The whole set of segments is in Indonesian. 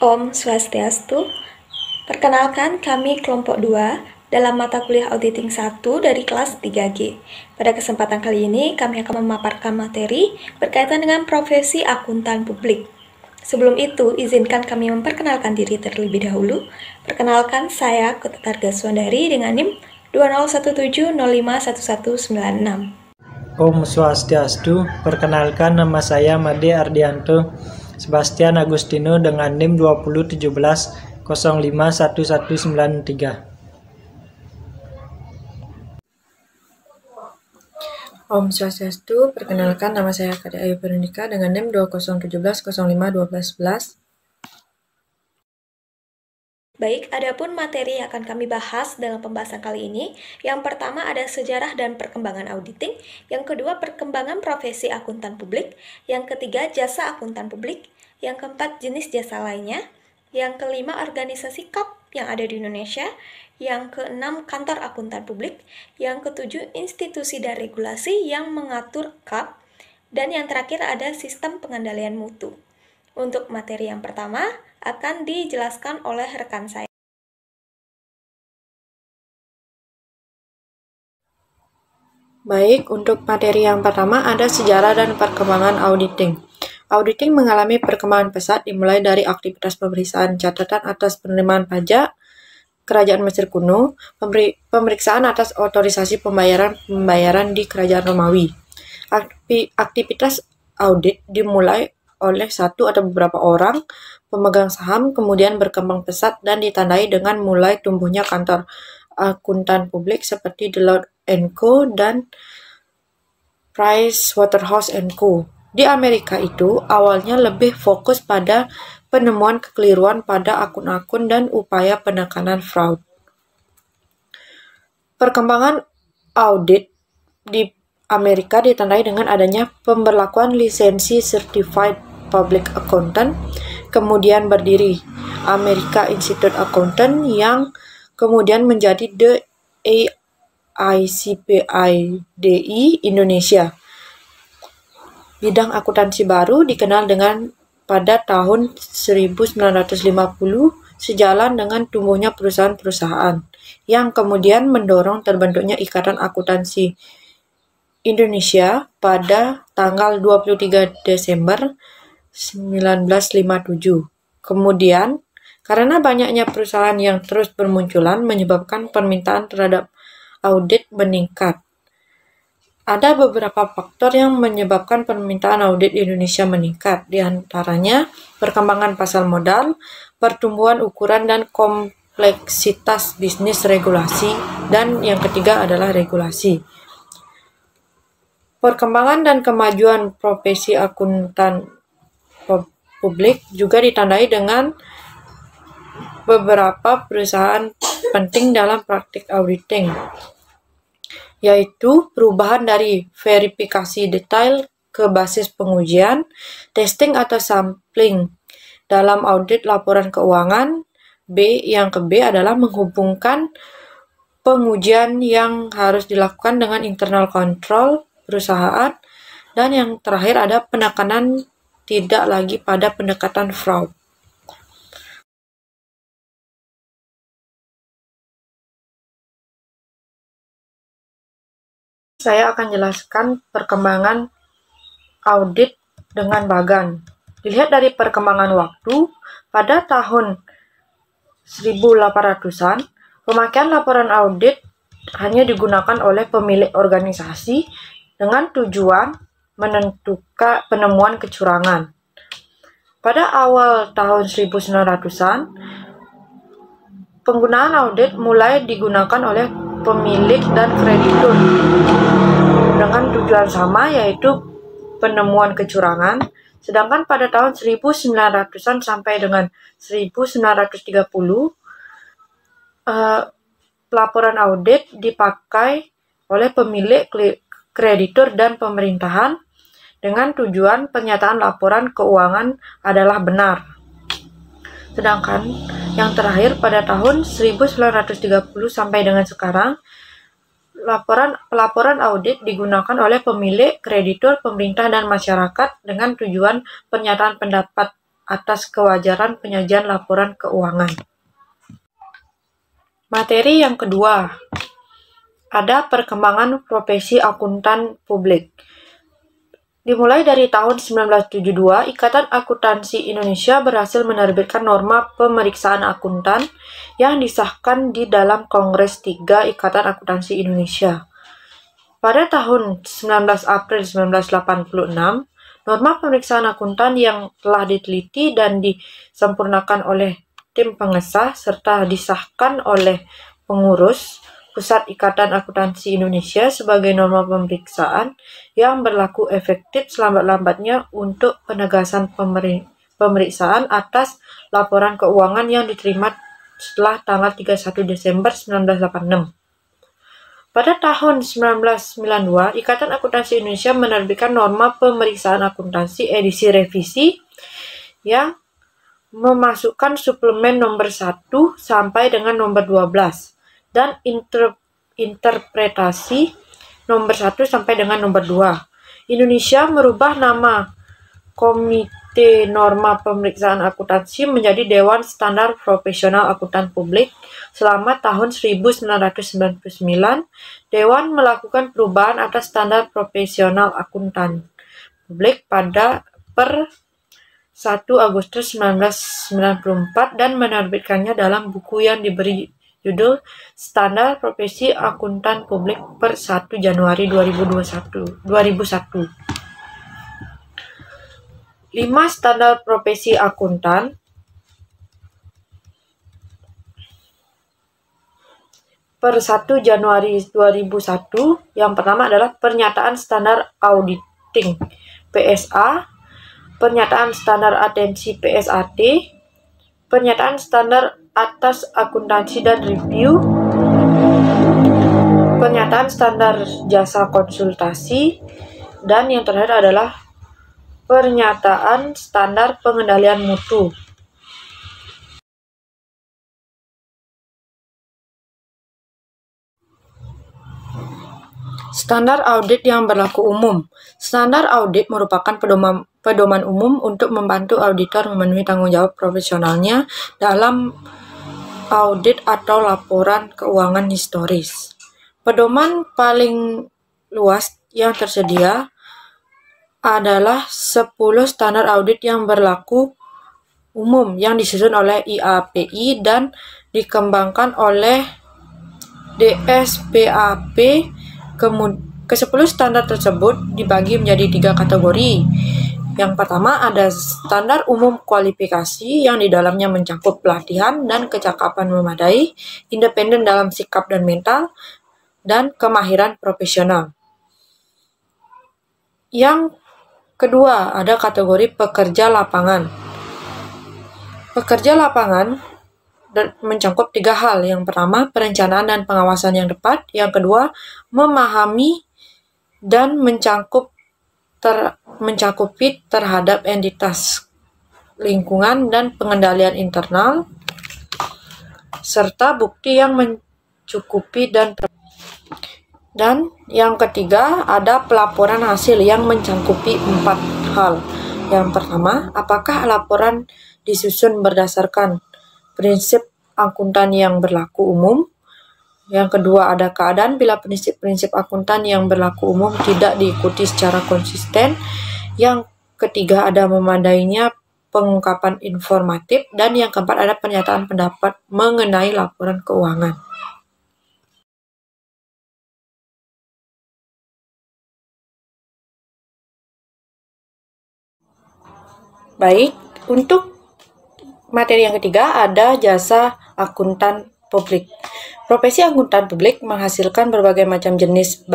Om Swastiastu. Perkenalkan, kami kelompok 2 dalam mata kuliah Auditing 1 dari kelas 3G. Pada kesempatan kali ini, kami akan memaparkan materi berkaitan dengan profesi akuntan publik. Sebelum itu, izinkan kami memperkenalkan diri terlebih dahulu. Perkenalkan, saya Kuta Gaswandari dengan NIM 2017051196. Om Swastiastu, perkenalkan nama saya Made Ardianto Sebastian Agustino dengan NIM 2017051193. Om Swastiastu, perkenalkan nama saya Kade Ayu Veronica dengan NIM 2017051211. Baik, adapun materi yang akan kami bahas dalam pembahasan kali ini, yang pertama ada sejarah dan perkembangan auditing, yang kedua perkembangan profesi akuntan publik, yang ketiga jasa akuntan publik, yang keempat jenis jasa lainnya, yang kelima organisasi KAP yang ada di Indonesia, yang keenam kantor akuntan publik, yang ketujuh institusi dan regulasi yang mengatur KAP, dan yang terakhir ada sistem pengendalian mutu. Untuk materi yang pertama akan dijelaskan oleh rekan saya. Baik, untuk materi yang pertama ada sejarah dan perkembangan auditing. Auditing mengalami perkembangan pesat dimulai dari aktivitas pemeriksaan catatan atas penerimaan pajak Kerajaan Mesir kuno, pemeriksaan atas otorisasi pembayaran di Kerajaan Romawi. Aktivitas audit dimulai oleh satu atau beberapa orang pemegang saham, kemudian berkembang pesat dan ditandai dengan mulai tumbuhnya kantor akuntan publik seperti Deloitte & Co. dan Pricewaterhouse & Co. Di Amerika itu awalnya lebih fokus pada penemuan kekeliruan pada akun-akun dan upaya penekanan fraud. Perkembangan audit di Amerika ditandai dengan adanya pemberlakuan lisensi Certified Public Accountant, kemudian berdiri America Institute Accountant yang kemudian menjadi The AICPIDI Indonesia. Bidang akuntansi baru dikenal dengan pada tahun 1950 sejalan dengan tumbuhnya perusahaan-perusahaan yang kemudian mendorong terbentuknya Ikatan Akuntansi Indonesia pada tanggal 23 Desember 1957. Kemudian, karena banyaknya perusahaan yang terus bermunculan menyebabkan permintaan terhadap audit meningkat. Ada beberapa faktor yang menyebabkan permintaan audit Indonesia meningkat, di antaranya perkembangan pasar modal, pertumbuhan ukuran dan kompleksitas bisnis regulasi, dan yang ketiga adalah regulasi. Perkembangan dan kemajuan profesi akuntan publik juga ditandai dengan beberapa perusahaan penting dalam praktik auditing, yaitu perubahan dari verifikasi detail ke basis pengujian, testing atau sampling dalam audit laporan keuangan. Yang ke B adalah menghubungkan pengujian yang harus dilakukan dengan internal control perusahaan, dan yang terakhir ada penekanan tidak lagi pada pendekatan fraud. Saya akan jelaskan perkembangan audit dengan bagan. Dilihat dari perkembangan waktu, pada tahun 1800-an, pemakaian laporan audit hanya digunakan oleh pemilik organisasi dengan tujuan menentukan penemuan kecurangan. Pada awal tahun 1900-an, penggunaan audit mulai digunakan oleh pemilik dan kreditur dengan tujuan sama, yaitu penemuan kecurangan. Sedangkan pada tahun 1900-an sampai dengan 1930, laporan audit dipakai oleh pemilik, kreditur, dan pemerintahan dengan tujuan pernyataan laporan keuangan adalah benar. Sedangkan yang terakhir pada tahun 1930 sampai dengan sekarang, pelaporan audit digunakan oleh pemilik, kreditur, pemerintah, dan masyarakat dengan tujuan pernyataan pendapat atas kewajaran penyajian laporan keuangan. Materi yang kedua, ada perkembangan profesi akuntan publik. Dimulai dari tahun 1972, Ikatan Akuntansi Indonesia berhasil menerbitkan norma pemeriksaan akuntan yang disahkan di dalam Kongres 3 Ikatan Akuntansi Indonesia. Pada tahun 19 April 1986, norma pemeriksaan akuntan yang telah diteliti dan disempurnakan oleh tim pengesah serta disahkan oleh pengurus Pusat Ikatan Akuntansi Indonesia sebagai norma pemeriksaan yang berlaku efektif selambat-lambatnya untuk penegasan pemeriksaan atas laporan keuangan yang diterima setelah tanggal 31 Desember 1986. Pada tahun 1992, Ikatan Akuntansi Indonesia menerbitkan norma pemeriksaan akuntansi edisi revisi yang memasukkan suplemen nomor 1 sampai dengan nomor 12 dan interpretasi nomor 1 sampai dengan nomor 2. Indonesia merubah nama Komite Norma Pemeriksaan Akuntansi menjadi Dewan Standar Profesional Akuntan Publik. Selama tahun 1999, Dewan melakukan perubahan atas Standar Profesional Akuntan Publik per 1 Agustus 1994 dan menerbitkannya dalam buku yang diberi judul Standar Profesi Akuntan Publik per 1 Januari 2001. 5 standar profesi akuntan per 1 Januari 2001. Yang pertama adalah Pernyataan Standar Auditing PSA, Pernyataan Standar Atensi PSAT, Pernyataan Standar Atas Akuntansi dan Review, Pernyataan Standar Jasa Konsultasi, dan yang terakhir adalah Pernyataan Standar Pengendalian Mutu. Standar audit yang berlaku umum. Standar audit merupakan pedoman umum untuk membantu auditor memenuhi tanggung jawab profesionalnya dalam audit atau laporan keuangan historis. Pedoman paling luas yang tersedia adalah 10 standar audit yang berlaku umum yang disusun oleh IAPI dan dikembangkan oleh DSPAP. Ke-10 standar tersebut dibagi menjadi 3 kategori. Yang pertama ada standar umum kualifikasi yang di dalamnya mencakup pelatihan dan kecakapan memadai, independen dalam sikap dan mental, dan kemahiran profesional. Yang kedua ada kategori pekerja lapangan. Pekerja lapangan mencakup 3 hal. Yang pertama, perencanaan dan pengawasan yang tepat. Yang kedua, memahami dan mencakupi terhadap entitas lingkungan dan pengendalian internal, serta bukti yang mencukupi dan yang ketiga ada pelaporan hasil yang mencakupi 4 hal. Yang pertama, apakah laporan disusun berdasarkan prinsip akuntan yang berlaku umum. Yang kedua ada keadaan bila prinsip-prinsip akuntan yang berlaku umum tidak diikuti secara konsisten. Yang ketiga ada memadainya pengungkapan informatif. Dan yang keempat ada pernyataan pendapat mengenai laporan keuangan. Baik, untuk materi yang ketiga ada jasa akuntan publik. Profesi akuntan publik menghasilkan berbagai macam jenis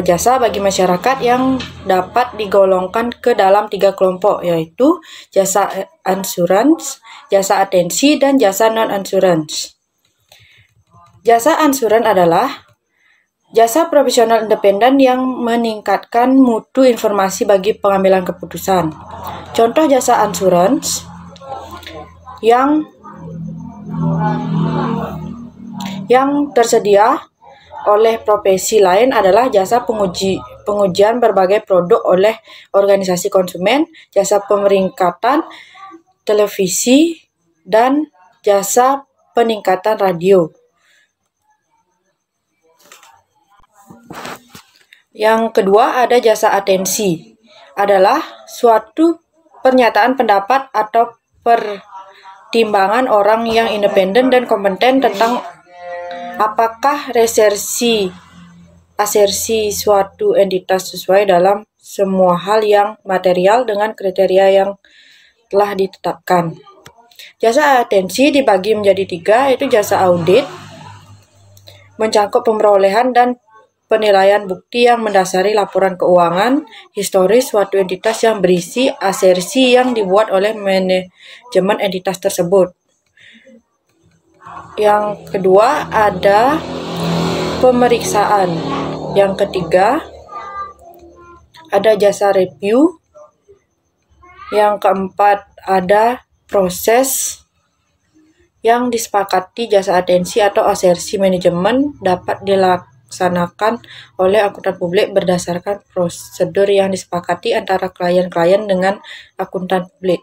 jasa bagi masyarakat yang dapat digolongkan ke dalam 3 kelompok, yaitu jasa ansurans, jasa atensi, dan jasa non-ansurans. Jasa ansuran adalah jasa profesional independen yang meningkatkan mutu informasi bagi pengambilan keputusan. Contoh jasa ansurans yang tersedia oleh profesi lain adalah jasa pengujian berbagai produk oleh organisasi konsumen, jasa pemeringkatan, televisi, dan jasa peningkatan radio. Yang kedua ada jasa atensi, adalah suatu pernyataan pendapat atau pertimbangan orang yang independen dan kompeten tentang apakah asersi suatu entitas sesuai dalam semua hal yang material dengan kriteria yang telah ditetapkan. Jasa atensi dibagi menjadi 3, yaitu jasa audit, mencakup pemrolehan dan penilaian bukti yang mendasari laporan keuangan historis suatu entitas yang berisi asersi yang dibuat oleh manajemen entitas tersebut. Yang kedua ada pemeriksaan. Yang ketiga ada jasa review. Yang keempat ada proses yang disepakati jasa atensi atau asersi manajemen dapat dilaksanakan oleh akuntan publik berdasarkan prosedur yang disepakati antara klien-klien dengan akuntan publik.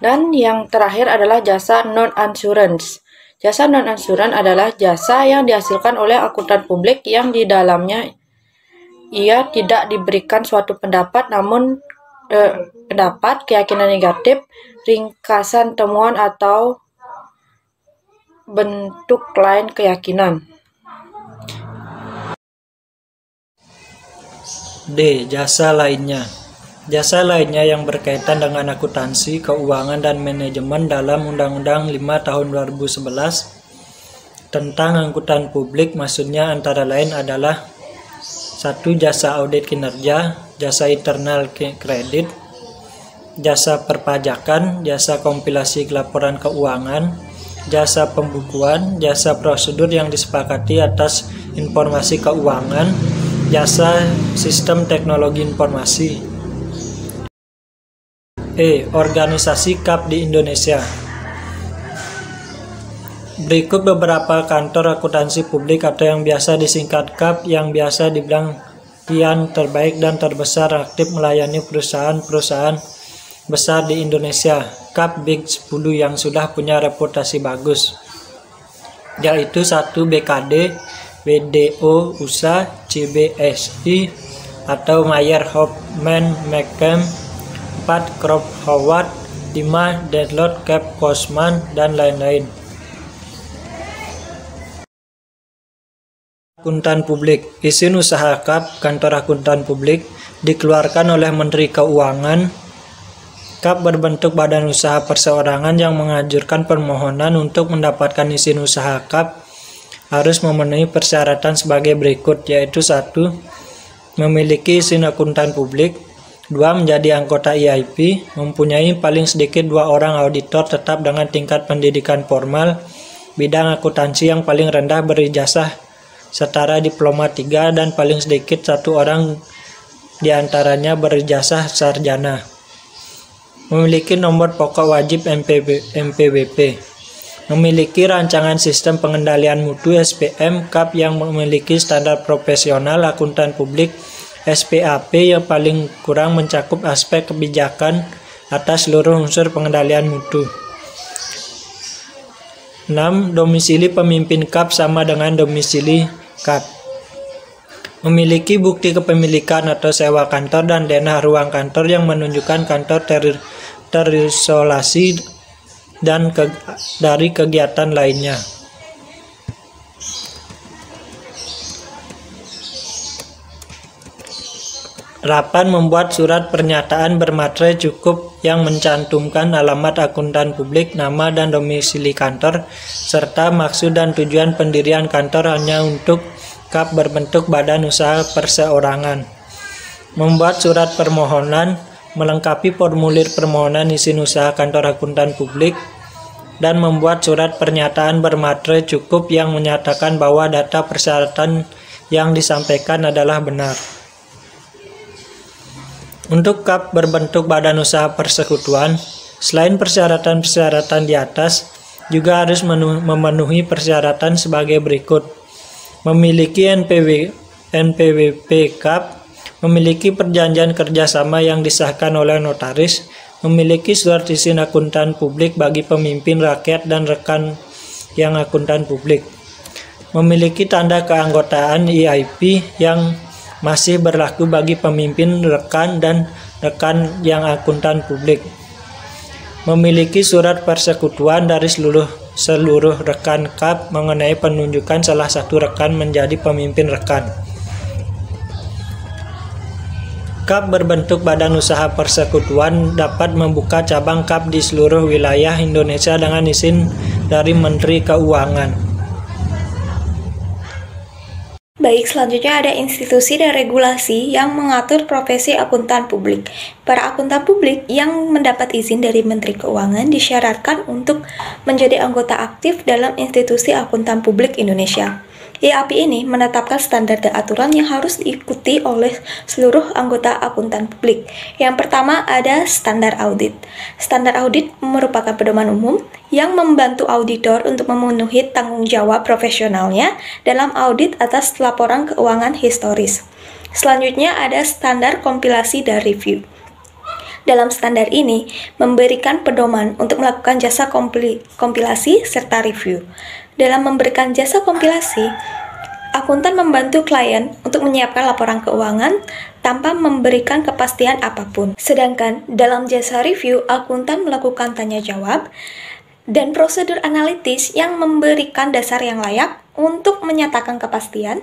Dan yang terakhir adalah jasa non-assurance. Jasa non-assurance adalah jasa yang dihasilkan oleh akuntan publik yang di dalamnya ia tidak diberikan suatu pendapat, namun pendapat, keyakinan negatif, ringkasan temuan atau bentuk lain keyakinan. D. Jasa lainnya. Jasa lainnya yang berkaitan dengan akuntansi, keuangan, dan manajemen dalam Undang-Undang 5 tahun 2011 tentang akuntan publik maksudnya antara lain adalah 1. Jasa audit kinerja, jasa internal kredit, jasa perpajakan, jasa kompilasi laporan keuangan, jasa pembukuan, jasa prosedur yang disepakati atas informasi keuangan, jasa sistem teknologi informasi. Organisasi KAP di Indonesia. Berikut beberapa kantor akuntansi publik atau yang biasa disingkat KAP yang biasa dibilang yang terbaik dan terbesar aktif melayani perusahaan-perusahaan besar di Indonesia. KAP Big 10 yang sudah punya reputasi bagus, yaitu 1. BKD, BDO USA, CBSI atau Mayer Hoffman McCann, 4. Crop Howard, 5. Deloitte Cap Cosman, dan lain-lain. Akuntan publik. Izin usaha KAP kantor akuntan publik dikeluarkan oleh Menteri Keuangan. KAP berbentuk badan usaha perseorangan yang mengajukan permohonan untuk mendapatkan izin usaha KAP harus memenuhi persyaratan sebagai berikut, yaitu 1. Memiliki izin akuntan publik, 2. Menjadi anggota EIP, mempunyai paling sedikit 2 orang auditor tetap dengan tingkat pendidikan formal bidang akuntansi yang paling rendah berijazah setara diploma 3 dan paling sedikit 1 orang diantaranya berijazah sarjana. Memiliki nomor pokok wajib MPWP. Memiliki rancangan sistem pengendalian mutu SPM KAP yang memiliki standar profesional akuntan publik SPAP yang paling kurang mencakup aspek kebijakan atas seluruh unsur pengendalian mutu. 6. Domisili pemimpin KAP sama dengan domisili KAP. Memiliki bukti kepemilikan atau sewa kantor dan denah ruang kantor yang menunjukkan kantor terisolasi dan dari kegiatan lainnya. 8. Membuat surat pernyataan bermaterai cukup yang mencantumkan alamat akuntan publik, nama dan domisili kantor, serta maksud dan tujuan pendirian kantor hanya untuk KAP berbentuk badan usaha perseorangan. Membuat surat permohonan, melengkapi formulir permohonan izin usaha kantor akuntan publik, dan membuat surat pernyataan bermaterai cukup yang menyatakan bahwa data persyaratan yang disampaikan adalah benar. Untuk KAP berbentuk badan usaha persekutuan, selain persyaratan-persyaratan di atas, juga harus memenuhi persyaratan sebagai berikut. Memiliki NPWP KAP, memiliki perjanjian kerjasama yang disahkan oleh notaris, memiliki surat izin akuntan publik bagi pemimpin rakyat dan rekan yang akuntan publik, memiliki tanda keanggotaan EIP yang masih berlaku bagi pemimpin rekan dan rekan yang akuntan publik, memiliki surat persekutuan dari seluruh rekan KAP mengenai penunjukan salah satu rekan menjadi pemimpin rekan. KAP berbentuk badan usaha persekutuan dapat membuka cabang KAP di seluruh wilayah Indonesia dengan izin dari Menteri Keuangan. Baik, selanjutnya ada institusi dan regulasi yang mengatur profesi akuntan publik. Para akuntan publik yang mendapat izin dari Menteri Keuangan disyaratkan untuk menjadi anggota aktif dalam institusi akuntan publik Indonesia. EIP ini menetapkan standar dan aturan yang harus diikuti oleh seluruh anggota akuntan publik. Yang pertama ada standar audit. Standar audit merupakan pedoman umum yang membantu auditor untuk memenuhi tanggung jawab profesionalnya dalam audit atas laporan keuangan historis. Selanjutnya ada standar kompilasi dan review. Dalam standar ini, memberikan pedoman untuk melakukan jasa kompilasi serta review. Dalam memberikan jasa kompilasi, akuntan membantu klien untuk menyiapkan laporan keuangan tanpa memberikan kepastian apapun. Sedangkan dalam jasa review, akuntan melakukan tanya jawab dan prosedur analitis yang memberikan dasar yang layak untuk menyatakan kepastian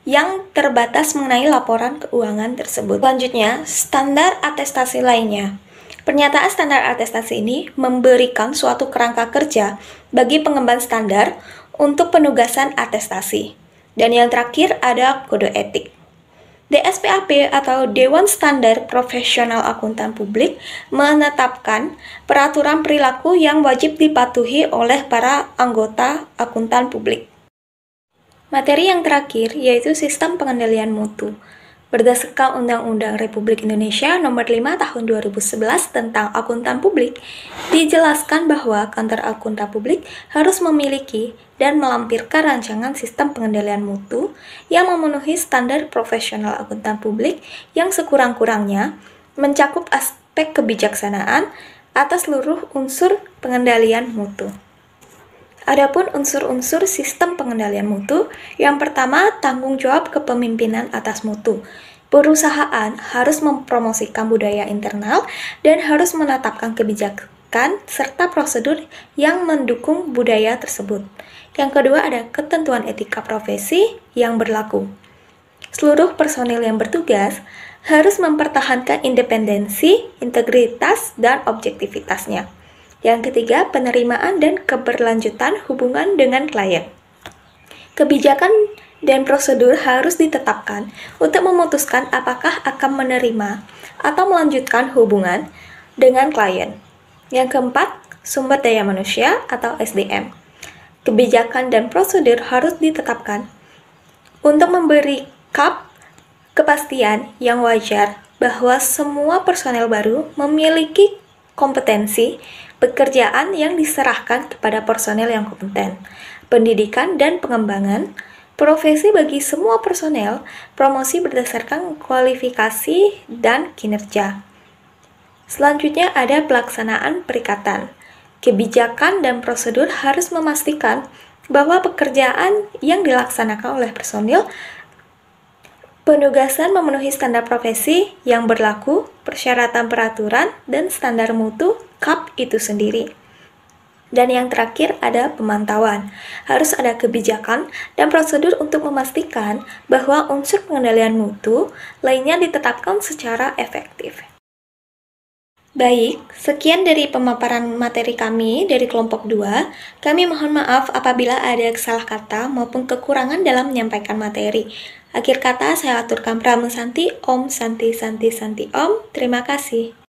yang terbatas mengenai laporan keuangan tersebut. Selanjutnya, standar atestasi lainnya. Pernyataan standar atestasi ini memberikan suatu kerangka kerja bagi pengemban standar untuk penugasan atestasi. Dan yang terakhir ada kode etik. DSPAP atau Dewan Standar Profesional Akuntan Publik menetapkan peraturan perilaku yang wajib dipatuhi oleh para anggota akuntan publik. Materi yang terakhir yaitu sistem pengendalian mutu. Berdasarkan Undang-Undang Republik Indonesia Nomor 5 Tahun 2011 tentang Akuntan Publik, dijelaskan bahwa kantor akuntan publik harus memiliki dan melampirkan rancangan sistem pengendalian mutu yang memenuhi standar profesional akuntan publik yang sekurang-kurangnya mencakup aspek kebijaksanaan atas seluruh unsur pengendalian mutu. Adapun unsur-unsur sistem pengendalian mutu, yang pertama tanggung jawab kepemimpinan atas mutu. Perusahaan harus mempromosikan budaya internal dan harus menetapkan kebijakan serta prosedur yang mendukung budaya tersebut. Yang kedua ada ketentuan etika profesi yang berlaku. Seluruh personil yang bertugas harus mempertahankan independensi, integritas, dan objektivitasnya. Yang ketiga, penerimaan dan keberlanjutan hubungan dengan klien. Kebijakan dan prosedur harus ditetapkan untuk memutuskan apakah akan menerima atau melanjutkan hubungan dengan klien. Yang keempat, sumber daya manusia atau SDM. Kebijakan dan prosedur harus ditetapkan untuk memberi kepastian yang wajar bahwa semua personel baru memiliki kompetensi pekerjaan yang diserahkan kepada personel yang kompeten, pendidikan dan pengembangan profesi bagi semua personel, promosi berdasarkan kualifikasi dan kinerja. Selanjutnya ada pelaksanaan perikatan. Kebijakan dan prosedur harus memastikan bahwa pekerjaan yang dilaksanakan oleh personil penugasan memenuhi standar profesi yang berlaku, persyaratan peraturan, dan standar mutu KAP itu sendiri. Dan yang terakhir ada pemantauan. Harus ada kebijakan dan prosedur untuk memastikan bahwa unsur pengendalian mutu lainnya ditetapkan secara efektif. Baik, sekian dari pemaparan materi kami dari kelompok 2. Kami mohon maaf apabila ada salah kata maupun kekurangan dalam menyampaikan materi. Akhir kata saya aturkan Pramu Santi, Om Santi Santi Santi Om. Terima kasih.